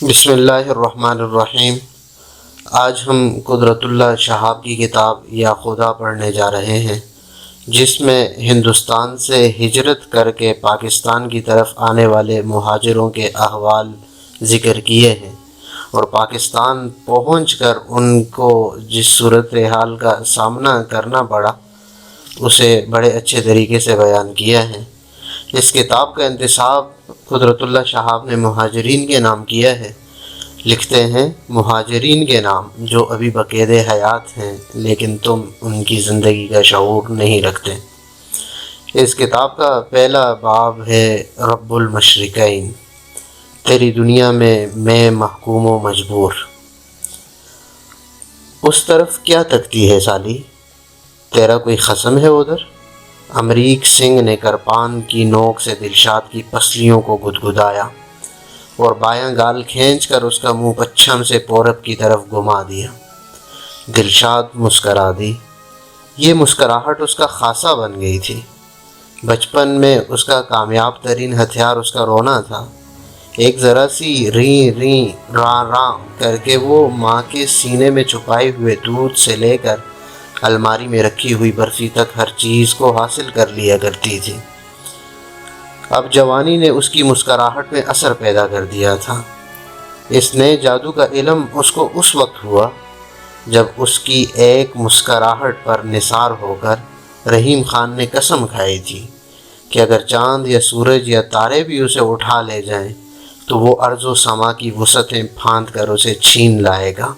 بسم اللہ الرحمن الرحیم۔ آج ہم قدرت اللہ شہاب کی کتاب یا خدا پڑھنے جا رہے ہیں، جس میں ہندوستان سے ہجرت کر کے پاکستان کی طرف آنے والے مہاجروں کے احوال ذکر کیے ہیں، اور پاکستان پہنچ کر ان کو جس صورتحال کا سامنا کرنا پڑا اسے بڑے اچھے طریقے سے بیان کیا ہے۔ اس کتاب کا انتساب قدرت اللہ شہاب نے مہاجرین کے نام کیا ہے۔ لکھتے ہیں، مہاجرین کے نام جو ابھی بقید حیات ہیں لیکن تم ان کی زندگی کا شعور نہیں رکھتے۔ اس کتاب کا پہلا باب ہے رب المشرقین، تیری دنیا میں محکوم و مجبور۔ اس طرف کیا تکتی ہے سالی، تیرا کوئی خصم ہے ادھر؟ امریک سنگھ نے کرپان کی نوک سے دلشاد کی پسلیوں کو گدگدایا اور بایاں گال کھینچ کر اس کا منہ پچھم سے پورب کی طرف گھما دیا۔ دلشاد مسکرا دی۔ یہ مسکراہٹ اس کا خاصہ بن گئی تھی۔ بچپن میں اس کا کامیاب ترین ہتھیار اس کا رونا تھا۔ ایک ذرا سی ریں ریں راں راں کر کے وہ ماں کے سینے میں چھپائے ہوئے دودھ سے لے کر الماری میں رکھی ہوئی برفی تک ہر چیز کو حاصل کر لیا کرتی تھی۔ اب جوانی نے اس کی مسکراہٹ میں اثر پیدا کر دیا تھا۔ اس نئے جادو کا علم اس کو اس وقت ہوا جب اس کی ایک مسکراہٹ پر نثار ہو کر رحیم خان نے قسم کھائی تھی کہ اگر چاند یا سورج یا تارے بھی اسے اٹھا لے جائیں تو وہ ارض و سما کی وسعتیں پھاند کر اسے چھین لائے گا۔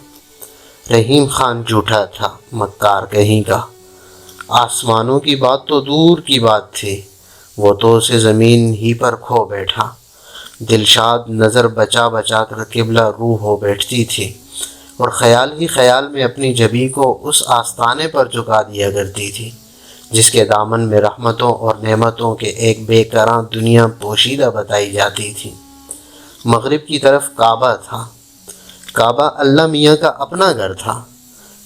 رحیم خان جھوٹا تھا، مکار کہیں کا۔ آسمانوں کی بات تو دور کی بات تھی، وہ تو اسے زمین ہی پر کھو بیٹھا۔ دلشاد نظر بچا بچا کر قبلہ روح ہو بیٹھتی تھی اور خیال ہی خیال میں اپنی جبیں کو اس آستانے پر جھکا دیا کرتی تھی جس کے دامن میں رحمتوں اور نعمتوں کے ایک بے کراں دنیا پوشیدہ بتائی جاتی تھی۔ مغرب کی طرف کعبہ تھا۔ کعبہ اللہ میاں کا اپنا گھر تھا۔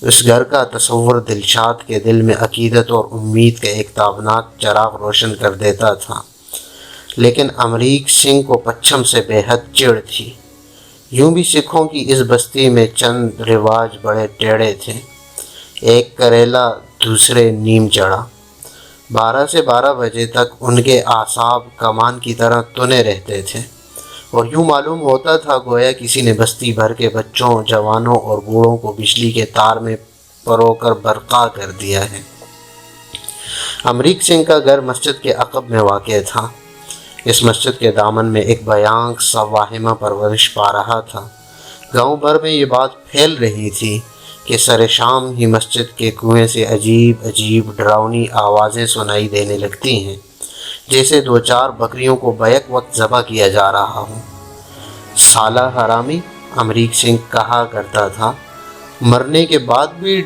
اس گھر کا تصور دلشاد کے دل میں عقیدت اور امید کا ایک تابناک چراغ روشن کر دیتا تھا، لیکن امریک سنگھ کو پچھم سے بے حد چڑ تھی۔ یوں بھی سکھوں کی اس بستی میں چند رواج بڑے ٹیڑے تھے۔ ایک کریلا دوسرے نیم چڑھا۔ 12 سے 12 بجے تک ان کے اعصاب کمان کی طرح تنے رہتے تھے اور یوں معلوم ہوتا تھا گویا کسی نے بستی بھر کے بچوں، جوانوں اور بوڑھوں کو بجلی کے تار میں پرو کر برقع کر دیا ہے۔ امریک سنگھ کا گھر مسجد کے عقب میں واقع تھا۔ اس مسجد کے دامن میں ایک بیانق سا واہمہ پرورش پا رہا تھا۔ گاؤں بھر میں یہ بات پھیل رہی تھی کہ سر شام ہی مسجد کے کنویں سے عجیب عجیب ڈراؤنی آوازیں سنائی دینے لگتی ہیں، جیسے 2-4 بکریوں کو بیک وقت ذبح کیا جا رہا ہو۔ سالہ حرامی، امریک سنگھ کہا کرتا تھا، مرنے کے بعد بھی